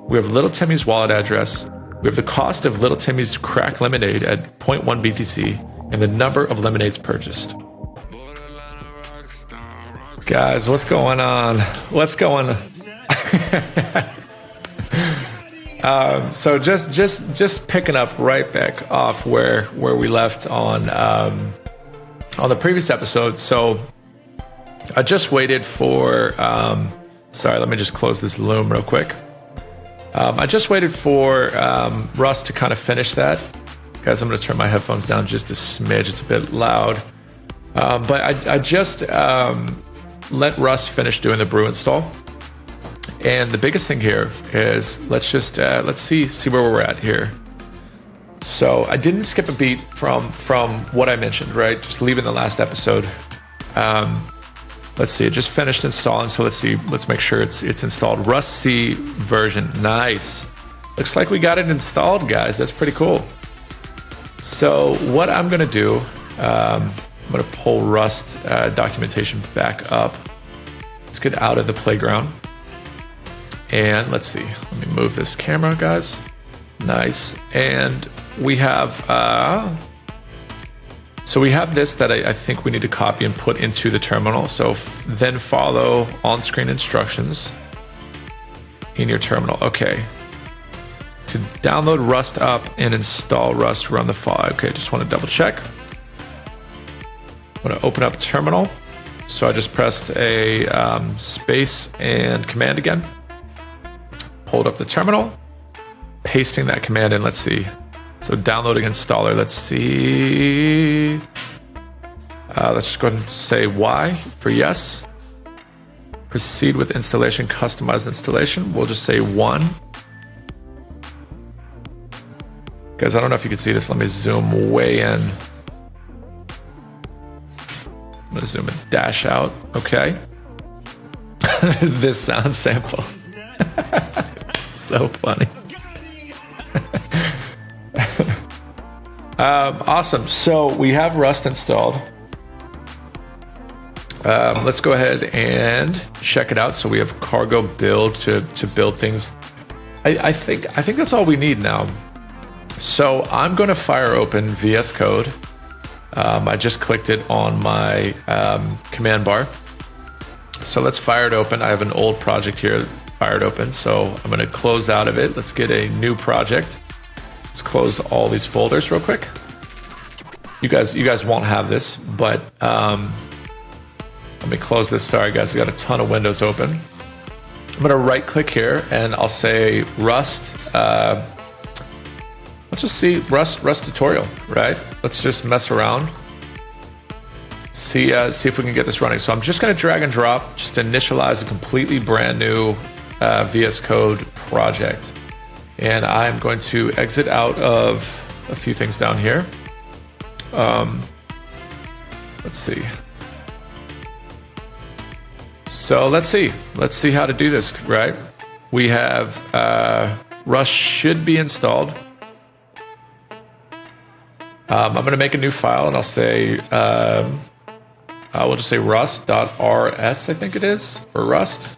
We have Little Timmy's wallet address. We have the cost of Little Timmy's crack lemonade at 0.1 BTC and the number of lemonades purchased. Guys, what's going on? What's going on? So just picking up right back off where we left on the previous episode. So I just waited for sorry, let me just close this loom real quick. I just waited for Russ to kind of finish that. Guys, I'm going to turn my headphones down just a smidge. It's a bit loud. But I just let Russ finish doing the brew install. And the biggest thing here is let's see where we're at here. So I didn't skip a beat from what I mentioned, right? Just leaving the last episode. Let's see, it just finished installing. So let's make sure it's installed. Rust C version, nice. Looks like we got it installed, guys. That's pretty cool. So what I'm gonna do, I'm gonna pull Rust documentation back up. Let's get out of the playground. And let's see, let me move this camera, guys. Nice, and we have, so we have this that I think we need to copy and put into the terminal. So then follow on-screen instructions in your terminal. Okay. To download Rust up and install Rust, run the file. Okay, just want to double check. I'm going to open up terminal. So I just pressed a space and command again. Pulled up the terminal, pasting that command in. Let's see. So downloading installer, let's see. Let's just go ahead and say Y for yes. Proceed with installation, customize installation. We'll just say 1. Guys, I don't know if you can see this. Let me zoom way in. I'm gonna zoom and dash out, okay. This sound sample. So funny. Awesome. So we have Rust installed. Let's go ahead and check it out. So we have cargo build to build things. I think that's all we need now. So I'm going to fire open VS Code. I just clicked it on my command bar. So let's fire it open. I have an old project here fired open. So I'm going to close out of it. Let's get a new project. Let's close all these folders real quick. You guys won't have this, but let me close this. Sorry guys, we got a ton of windows open. I'm gonna right click here and I'll say Rust. Let's just see Rust tutorial, right? Let's just mess around. See if we can get this running. So I'm just gonna drag and drop, just initialize a completely brand new VS Code project. And I'm going to exit out of a few things down here. Let's see. So let's see how to do this, right? We have Rust should be installed. I'm going to make a new file and I'll say, we'll just say rust.rs, I think it is, for Rust.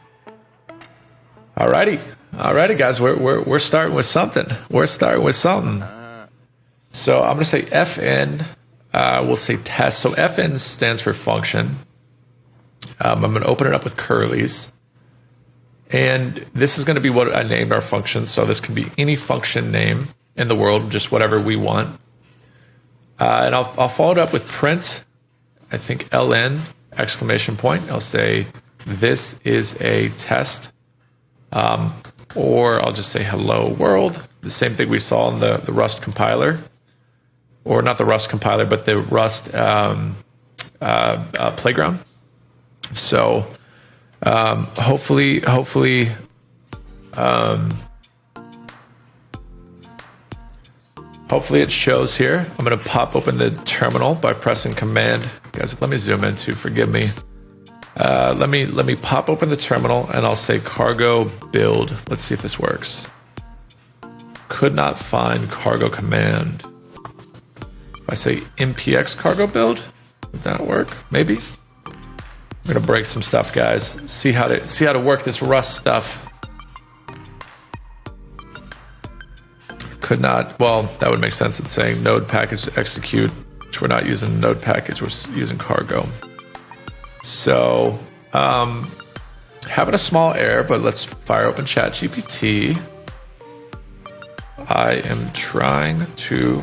Alrighty, guys, we're starting with something. So I'm going to say fn. We'll say test. So fn stands for function. I'm going to open it up with curlies. And this is going to be what I named our function. So this can be any function name in the world, just whatever we want. And I'll follow it up with print, I think ln, exclamation point. I'll say this is a test. Or I'll just say hello world. The same thing we saw in the Rust compiler. Or not the Rust compiler, but the Rust playground. So hopefully it shows here. I'm going to pop open the terminal by pressing command. Guys, let me zoom in too, forgive me. Let me pop open the terminal and I'll say cargo build. Let's see if this works. Could not find cargo command. If I say mpx cargo build, would that work? Maybe. I'm gonna break some stuff, guys. See how to work this Rust stuff. Could not, well, that would make sense. It's saying node package execute, which we're not using node package, we're using cargo. So, having a small error, but let's fire open ChatGPT. I am trying to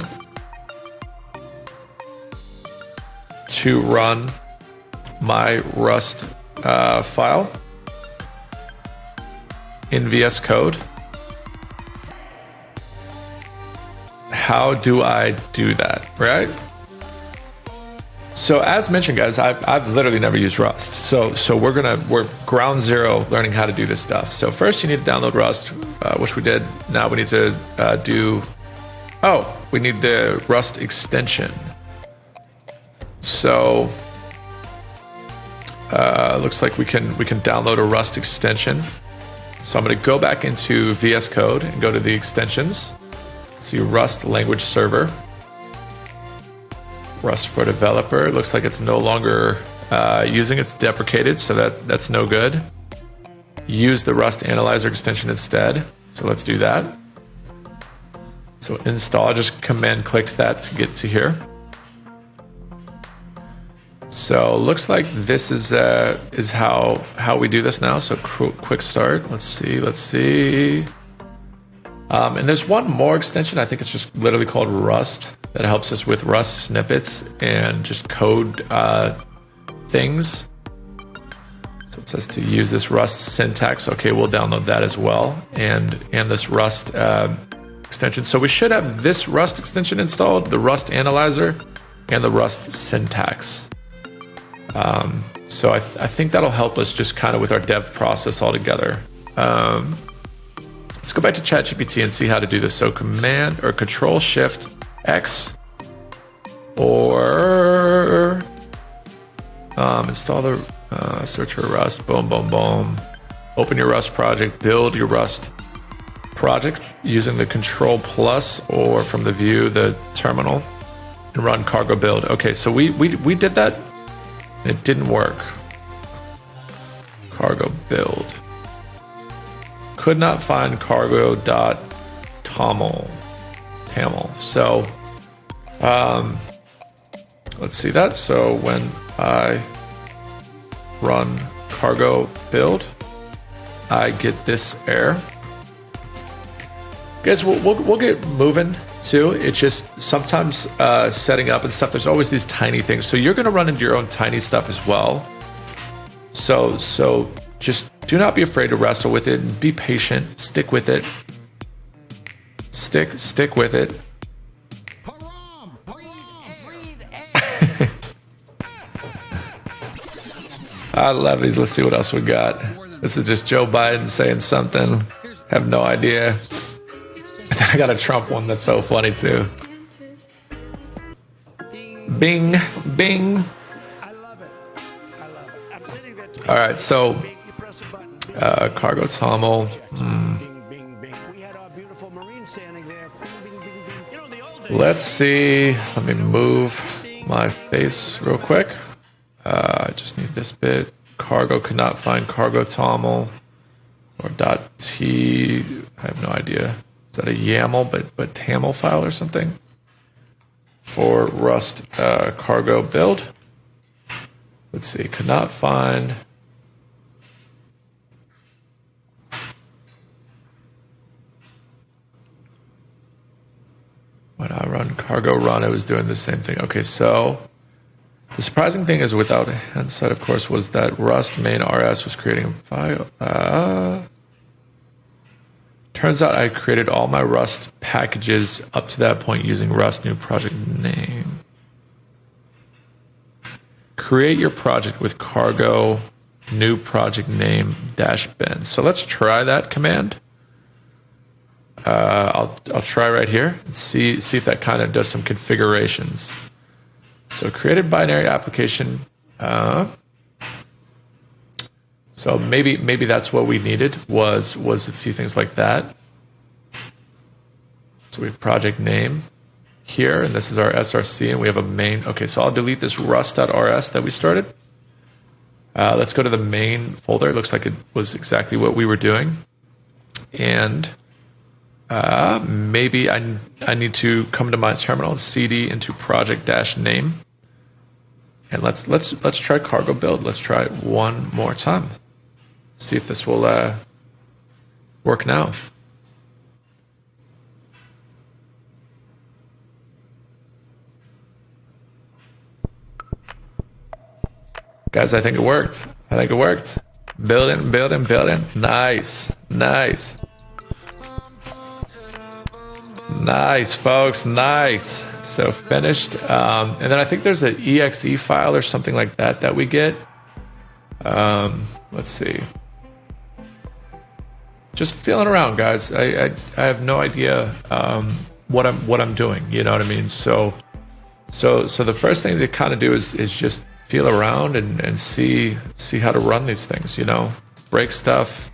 run my Rust file in VS Code. How do I do that, right? So as mentioned, guys, I've literally never used Rust. So we're ground zero learning how to do this stuff. So first you need to download Rust, which we did. Now we need to we need the Rust extension. So looks like we can download a Rust extension. So I'm going to go back into VS Code and go to the extensions. See Rust language server. Rust for developer. Looks like it's no longer using. It's deprecated, so that's no good. Use the Rust analyzer extension instead. So let's do that. So install. I just command clicked that to get to here. So looks like this is how we do this now. So quick start. Let's see. And there's one more extension. I think it's just literally called Rust that helps us with Rust snippets and just code things. So it says to use this Rust syntax. Okay, we'll download that as well, and this Rust extension. So we should have this Rust extension installed, the Rust analyzer, and the Rust syntax. So I think that'll help us just kind of with our dev process altogether. Let's go back to ChatGPT and see how to do this. So Command or Control Shift X, or install the search for Rust. Boom, boom, boom. Open your Rust project. Build your Rust project using the Control Plus or from the view the terminal, and run cargo build. Okay, so we did that. It didn't work. Cargo build. Could not find cargo.toml. So, let's see that. So when I run cargo build, I get this error. Guys, we'll get moving too. It's just sometimes setting up and stuff, there's always these tiny things. So you're going to run into your own tiny stuff as well. So just do not be afraid to wrestle with it and be patient. Stick with it. Stick with it. I love these. Let's see what else we got. This is just Joe Biden saying something. Have no idea. And then I got a Trump one that's so funny too. Bing, bing. All right, so cargo toml. Let's see. Let me move my face real quick. I just need this bit. Cargo could not find cargo toml or .t. I have no idea. Is that a YAML but TAML file or something? For Rust cargo build. Let's see. Could not find. When I run cargo run, it was doing the same thing. Okay, so the surprising thing is without hindsight, of course, was that Rust main RS was creating a file. Turns out I created all my Rust packages up to that point using Rust new project name. Create your project with cargo new project name -bin. So let's try that command. I'll try right here and see if that kind of does some configurations. So created binary application. So maybe that's what we needed was a few things like that. So we have project name here, and this is our src, and we have a main. Okay, so I'll delete this rust.rs that we started. Let's go to the main folder. It looks like it was exactly what we were doing. And Maybe I need to come to my terminal and cd into project-name. And let's try cargo build. Let's try it one more time. See if this will work now. Guys, I think it worked. I think it worked. Building, building, building. Nice, nice. Nice, folks, nice. So finished. And then I think there's an exe file or something like that that we get. Let's see. Just feeling around, guys. I have no idea what I'm doing. You know what I mean? So the first thing to kind of do is just feel around and see how to run these things. You know, break stuff.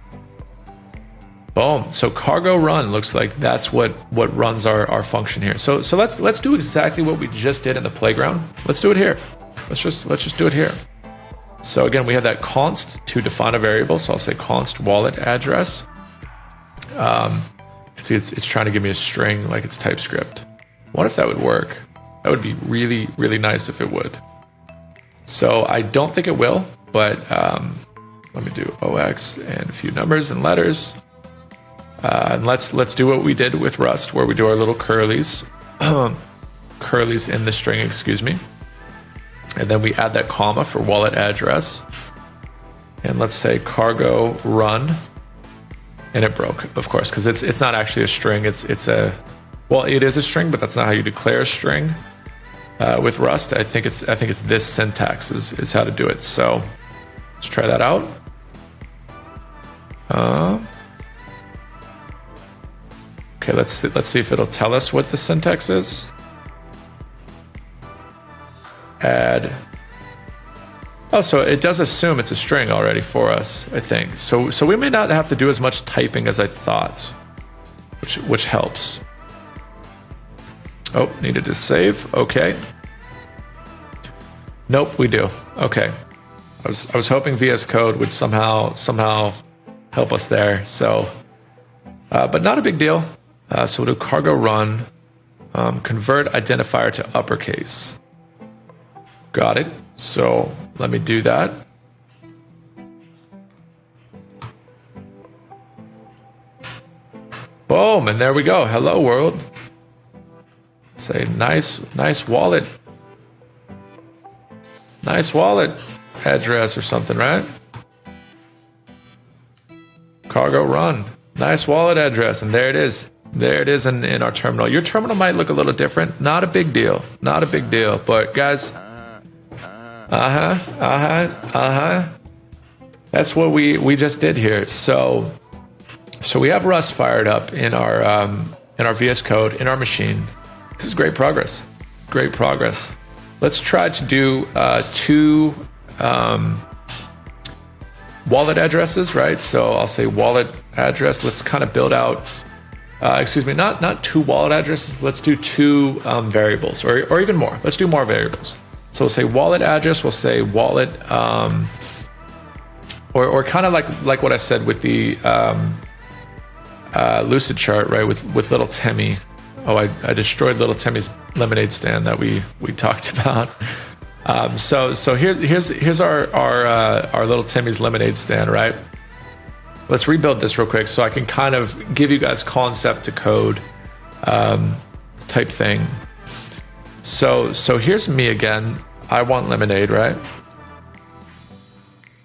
Boom. So cargo run looks like that's what runs our function here. So let's do exactly what we just did in the playground. Let's do it here. Let's just do it here. So again, we have that const to define a variable. So I'll say const wallet address. See, it's trying to give me a string like it's TypeScript. What if that would work? That would be really, really nice if it would. So I don't think it will, but let me do OX and a few numbers and letters. And let's do what we did with Rust, where we do our little curlies, curlies in the string, excuse me. And then we add that comma for wallet address. And let's say cargo run. And it broke, of course, because it's not actually a string. It's a, well, it is a string, but that's not how you declare a string. With Rust, I think it's this syntax is how to do it. So let's try that out. Okay, let's see if it'll tell us what the syntax is. Add. Oh, so it does assume it's a string already for us, I think. So we may not have to do as much typing as I thought, which helps. Oh, needed to save. Okay. Nope, we do. Okay. I was hoping VS Code would somehow help us there. So, but not a big deal. So we'll do cargo run, convert identifier to uppercase. Got it. So let me do that. Boom, and there we go. Hello world. Say nice wallet. Nice wallet address or something, right? Cargo run. Nice wallet address, and there it is. There it is in our terminal. Your terminal might look a little different. Not a big deal. Not a big deal. But guys, that's what we just did here. So we have Rust fired up in our VS Code in our machine. This is great progress. Great progress. Let's try to do two wallet addresses, right? So I'll say wallet address. Let's kind of build out. Excuse me, not two wallet addresses. Let's do two variables, or even more. Let's do more variables. So we'll say wallet address. We'll say wallet, or kind of like what I said with the Lucid chart, right? With little Timmy. Oh, I destroyed little Timmy's lemonade stand that we talked about. So here's our little Timmy's lemonade stand, right? Let's rebuild this real quick so I can kind of give you guys concept to code type thing. So here's me again. I want lemonade, right?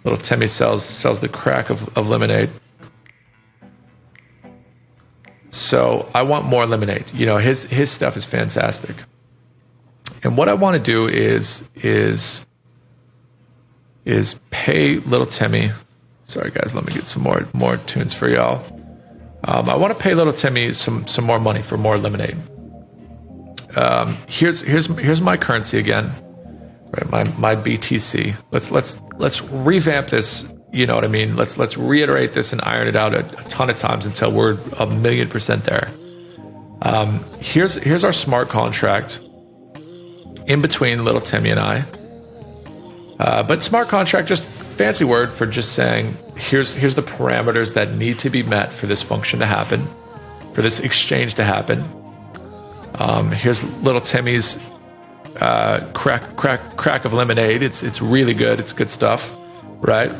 Little Timmy sells the crack of lemonade. So I want more lemonade. You know, his stuff is fantastic. And what I want to do is pay little Timmy. Sorry guys, let me get some more tunes for y'all. I want to pay little Timmy some more money for more lemonade. Here's my currency again. Right, my BTC. Let's revamp this. You know what I mean? Let's reiterate this and iron it out a ton of times until we're 1,000,000% there. Here's our smart contract in between little Timmy and I. But smart contract, just fancy word for just saying here's the parameters that need to be met for this function to happen. for this exchange to happen. Here's little Timmy's crack of lemonade. It's really good. It's good stuff, right?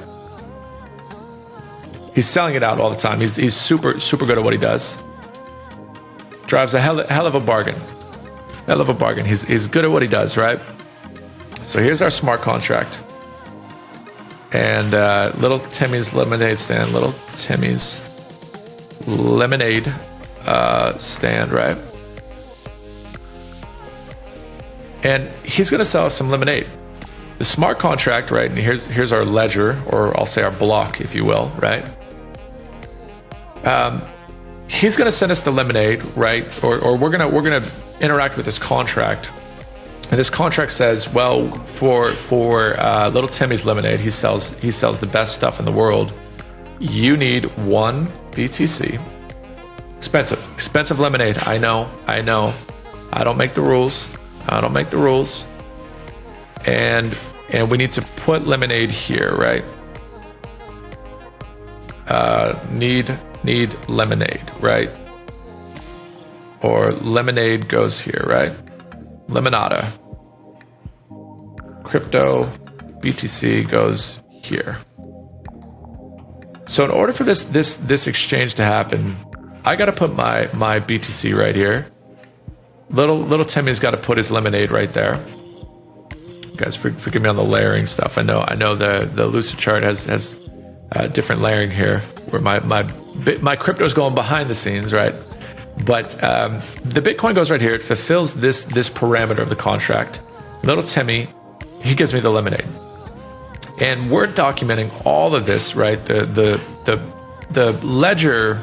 He's selling it out all the time. He's super good at what he does. Drives a hell of a bargain. Hell of a bargain. He's good at what he does, right? So here's our smart contract. And little Timmy's lemonade stand. Little Timmy's lemonade stand, right? And he's going to sell us some lemonade. The smart contract, right? And here's our ledger, or I'll say our block, if you will, right? He's going to send us the lemonade, right? Or we're gonna interact with this contract, and this contract says, well, for little Timmy's lemonade, he sells the best stuff in the world. You need 1 BTC. Expensive lemonade. I know. I don't make the rules. And we need to put lemonade here, right? Need lemonade, right? Or lemonade goes here, right? Lemonada. Crypto BTC goes here. So in order for this exchange to happen, I got to put my BTC right here. Little Timmy's got to put his lemonade right there. Guys, forgive me on the layering stuff. I know the Lucid chart has different layering here, where my crypto is going behind the scenes, right? But the Bitcoin goes right here. It fulfills this parameter of the contract. Little Timmy, he gives me the lemonade, and we're documenting all of this, right? The ledger,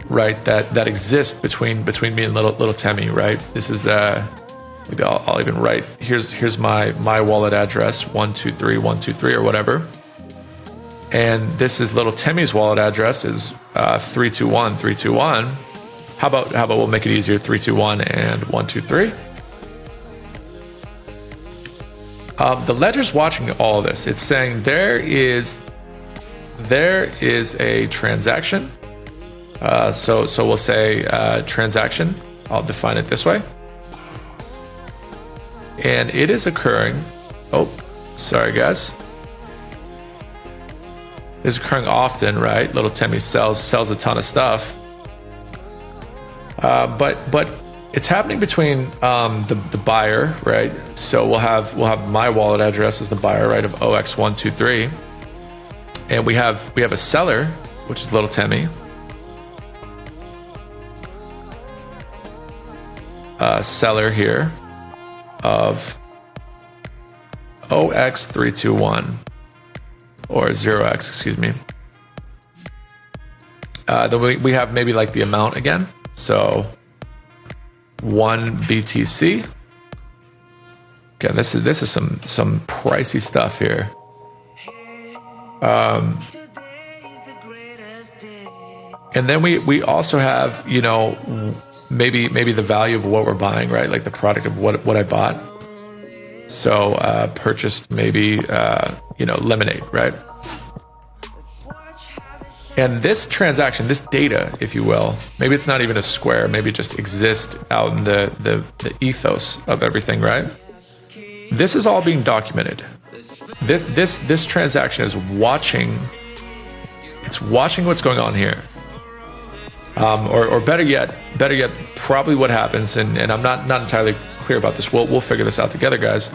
right, that exists between me and little Timmy, right? This is maybe I'll even write, here's my wallet address, 123123 or whatever. And this is little Timmy's wallet address is 321321. How about we'll make it easier, 321 and 123. The ledger's watching all of this. It's saying there is a transaction. So we'll say transaction. I'll define it this way. And it is occurring. Oh, sorry guys. It's occurring often, right? Little Timmy sells a ton of stuff. But it's happening between the buyer, right? So we'll have my wallet address as the buyer, right, of OX123, and we have a seller, which is little Timmy. Seller here of OX321 or 0x, excuse me. Then we have maybe like the amount again. So 1 BTC. Again, this is some pricey stuff here. And then we also have, you know, maybe the value of what we're buying, right? Like the product of what I bought. So purchased maybe lemonade, right? And this transaction, this data, if you will, maybe it's not even a square, maybe it just exists out in the ethos of everything, right? This is all being documented. This transaction is watching. It's watching what's going on here. Or better yet, probably what happens, and I'm not entirely clear about this. We'll figure this out together, guys.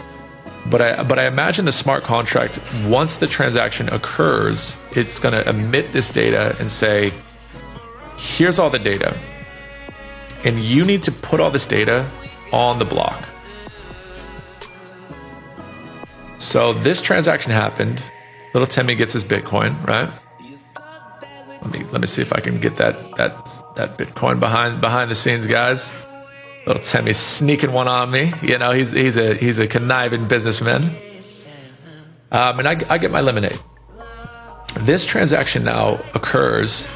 But I imagine the smart contract, once the transaction occurs, it's going to emit this data and say, here's all the data, and you need to put all this data on the block. So this transaction happened. Little Timmy gets his Bitcoin, right? Let me see if I can get that Bitcoin behind the scenes, guys. Little Timmy's sneaking one on me. You know, he's a conniving businessman. And I get my lemonade. This transaction now occurs,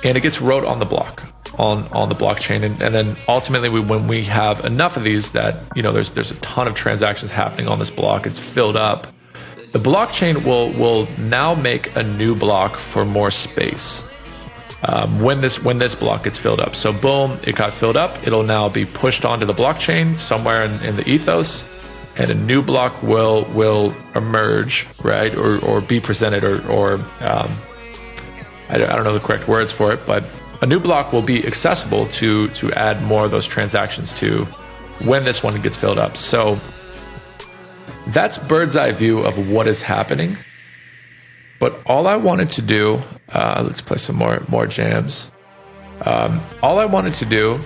and it gets wrote on the block, on the blockchain, and then ultimately when we have enough of these that, you know, there's a ton of transactions happening on this block, it's filled up. The blockchain will now make a new block for more space. when this block gets filled up. So boom, it got filled up. It'll now be pushed onto the blockchain somewhere in the ethos, and a new block will emerge, right, or be presented, or I don't know the correct words for it, but a new block will be accessible to add more of those transactions to when this one gets filled up. So that's bird's eye view of what is happening. But all I wanted to do, let's play some more jams. All I wanted to do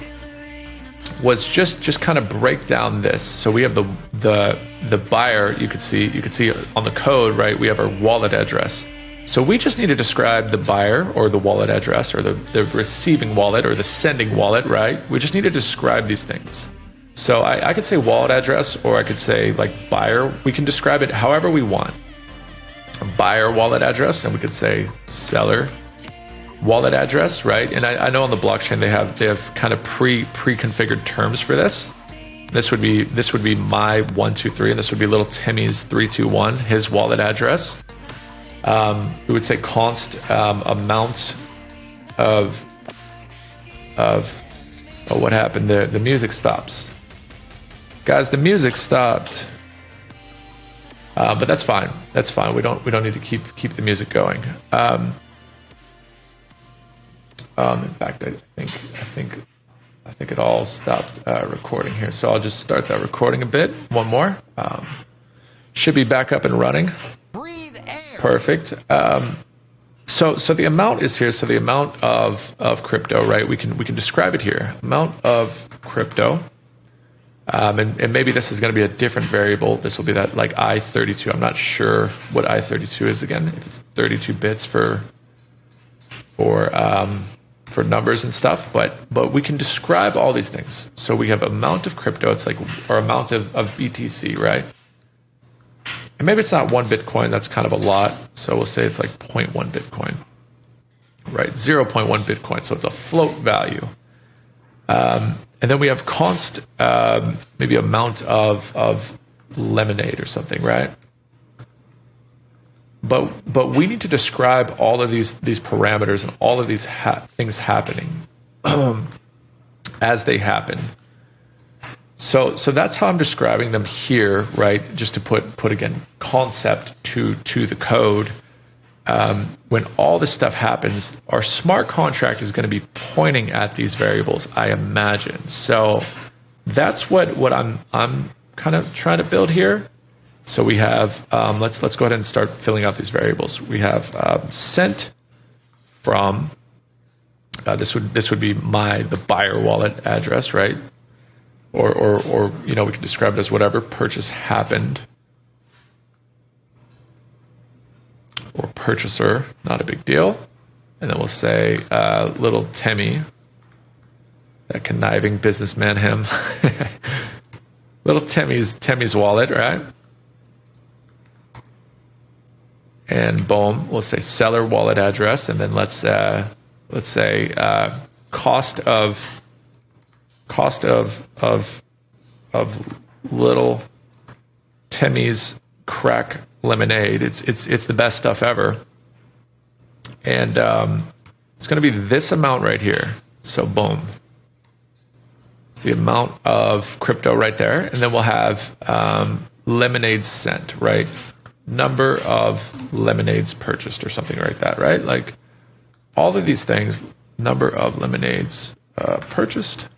was just kind of break down this. So we have the buyer. You could see on the code, right? We have our wallet address. So we just need to describe the buyer or the wallet address, or the receiving wallet or the sending wallet, right? We just need to describe these things. So I could say wallet address, or I could say like buyer. We can describe it however we want. A buyer wallet address, and we could say seller wallet address, right? And I know on the blockchain they have kind of pre-configured terms for this. This would be my 123, and this would be little Timmy's 321, his wallet address. We would say const amount of oh, what happened? The music stops. Guys, the music stopped. But that's fine. That's fine. We don't need to keep the music going. In fact, I think it all stopped recording here. So I'll just start that recording a bit. One more. Should be back up and running. Breathe air. Perfect. So the amount is here. So the amount of crypto, right? We can describe it here. Amount of crypto. And maybe this is going to be a different variable. This will be that like I32. I'm not sure what I32 is again. If it's 32 bits for numbers and stuff, but we can describe all these things. So we have amount of crypto. It's like our amount of BTC, right? And maybe it's not 1 Bitcoin. That's kind of a lot. So we'll say it's like 0.1 Bitcoin, right? 0.1 Bitcoin. So it's a float value. And then we have const, maybe amount of lemonade or something, right? But we need to describe all of these parameters and all of these things happening as they happen. So that's how I'm describing them here, right? Just to put again concept to the code. When all this stuff happens, our smart contract is going to be pointing at these variables, I imagine. So that's what I'm kind of trying to build here. So we have let's go ahead and start filling out these variables. We have sent from this would be the buyer wallet address, right? Or we can describe it as whatever. Purchase happened. Or purchaser, not a big deal. And then we'll say little Timmy, that conniving businessman, him. Little Timmy's wallet, right? And boom, we'll say seller wallet address, and then let's say cost of little Timmy's crack lemonade. It's the best stuff ever, and it's going to be this amount right here. So boom, it's the amount of crypto right there, and then we'll have lemonades sent, right? Number of lemonades purchased or something like that, right? Like all of these things, number of lemonades purchased,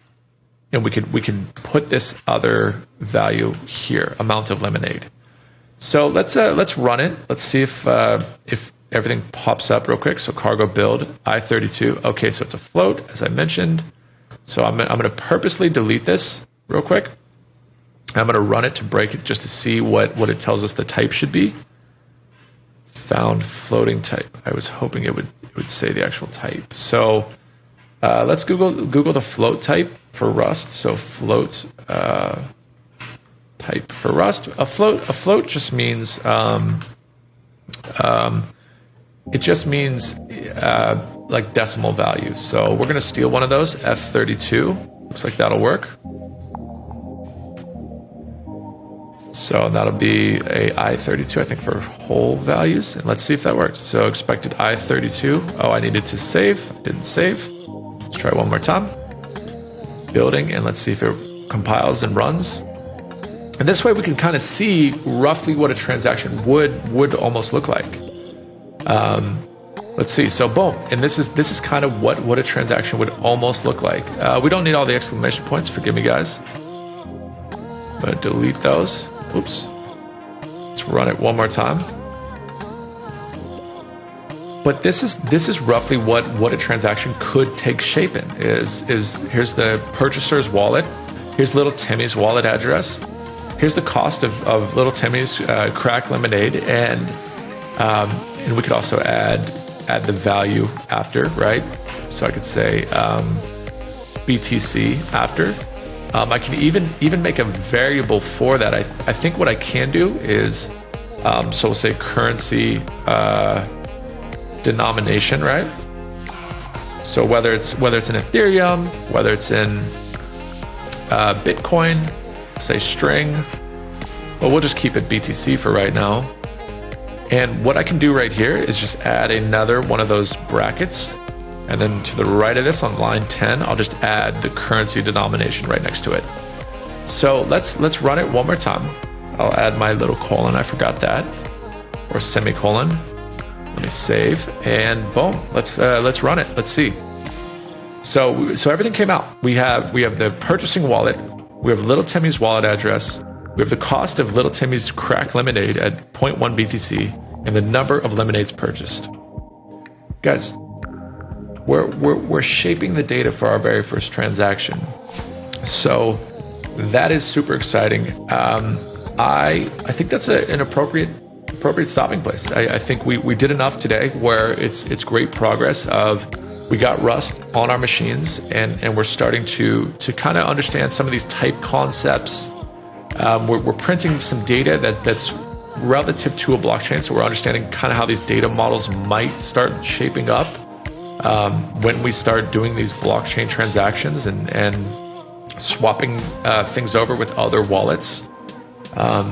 and we can put this other value here, amount of lemonade. So let's run it. Let's see if everything pops up real quick. So cargo build I32. Okay, so it's a float, as I mentioned. So I'm going to purposely delete this real quick. I'm going to run it to break it just to see what it tells us the type should be. Found floating type. I was hoping it would say the actual type. So let's Google the float type for Rust. So float type for Rust. A float just means it just means like decimal values. So we're going to steal one of those, F32. Looks like that'll work. So that'll be a I32, I think, for whole values. And let's see if that works. So expected I32. Oh, I needed to save. I didn't save. Let's try one more time. Building, and let's see if it compiles and runs. And this way we can kind of see roughly what a transaction would almost look like. Let's see. So boom, and this is kind of what a transaction would almost look like. We don't need all the exclamation points. Forgive me, guys. I'm gonna delete those. Oops. Let's run it one more time. But this is roughly what a transaction could take shape in. Is here's the purchaser's wallet. Here's little Timmy's wallet address. Here's the cost of little Timmy's crack lemonade, and we could also add the value after, right? So I could say BTC after. I can even make a variable for that. I think what I can do is, so we'll say currency denomination, right? So whether it's in Ethereum, whether it's in Bitcoin, say string, well, we'll just keep it BTC for right now. And what I can do right here is just add another one of those brackets. And then to the right of this on line 10, I'll just add the currency denomination right next to it. So let's run it one more time. I'll add my little colon, I forgot that, or semicolon. Let me save, and boom, let's run it. Let's see. So everything came out. We have the purchasing wallet, we have little Timmy's wallet address, we have the cost of little Timmy's crack lemonade at 0.1 BTC, and the number of lemonades purchased. Guys, we're shaping the data for our very first transaction. So that is super exciting. I think that's an appropriate stopping place. I think we did enough today where it's great progress of we got Rust on our machines, and we're starting to kind of understand some of these type concepts. We're printing some data that's relative to a blockchain, so we're understanding kind of how these data models might start shaping up when we start doing these blockchain transactions and swapping things over with other wallets. I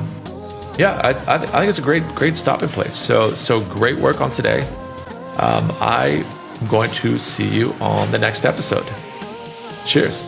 think it's a great stopping place. So great work on today. I'm going to see you on the next episode. Cheers.